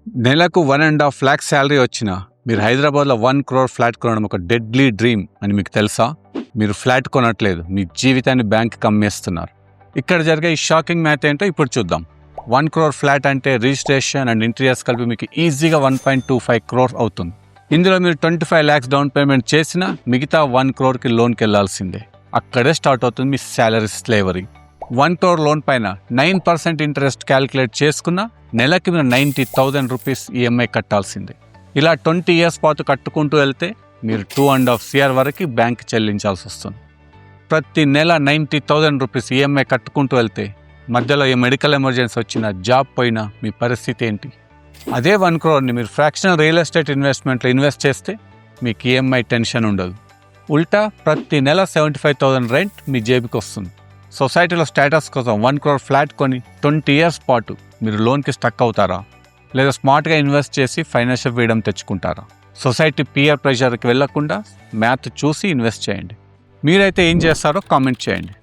నెలకు 1.5 lakh salary వచ్చినా మీరు హైదరాబాద్లో 1 crore ఫ్లాట్ కొనడం ఒక డెడ్లీ డ్రీమ్ అని మీకు తెలుసా? మీరు ఫ్లాట్ కొనట్లేదు, మీ జీవితాన్ని బ్యాంక్కి అమ్మేస్తున్నారు. ఇక్కడ జరిగే ఈ షాకింగ్ మ్యాథ్ ఏంటో ఇప్పుడు చూద్దాం. 1 crore ఫ్లాట్ అంటే రిజిస్ట్రేషన్ అండ్ ఇంటీరియర్స్ కలిపి మీకు ఈజీగా 1.25 crore అవుతుంది. ఇందులో మీరు 25 lakhs డౌన్ పేమెంట్ చేసినా మిగతా 1 crore లోన్కి వెళ్లాల్సిందే. అక్కడే స్టార్ట్ అవుతుంది మీ శాలరీ స్లేవరీ. 1 crore లోన్ పైన 9% ఇంట్రెస్ట్ క్యాలిక్యులేట్ చేసుకున్నా నెలకి మీరు 90,000 రూపీస్ ఈఎంఐ కట్టాల్సిందే. ఇలా 20 years పాటు కట్టుకుంటూ వెళ్తే మీరు 2.5 CR వరకు బ్యాంక్ చెల్లించాల్సి వస్తుంది. ప్రతి నెల 90,000 రూపీస్ ఈఎంఐ కట్టుకుంటూ వెళ్తే మధ్యలో ఏ మెడికల్ ఎమర్జెన్సీ వచ్చినా, జాబ్ పోయినా మీ పరిస్థితి ఏంటి? అదే 1 crore మీరు ఫ్రాక్షనల్ రియల్ ఎస్టేట్ ఇన్వెస్ట్మెంట్లో ఇన్వెస్ట్ చేస్తే మీకు ఈఎంఐ టెన్షన్ ఉండదు. ఉల్టా ప్రతి నెల 75,000 రెంట్ మీ జేబుకి వస్తుంది. సొసైటీలో స్టేటస్ కోసం 1 crore ఫ్లాట్ కొని 20 years పాటు మీరు లోన్కి స్టక్ అవుతారా? లేదా స్మార్ట్గా ఇన్వెస్ట్ చేసి ఫైనాన్షియల్ ఫ్రీడమ్ తెచ్చుకుంటారా? సొసైటీ పియర్ ప్రెషర్కి వెళ్లకుండా మ్యాథ్ చూసి ఇన్వెస్ట్ చేయండి. మీరైతే ఏం చేస్తారో కామెంట్ చేయండి.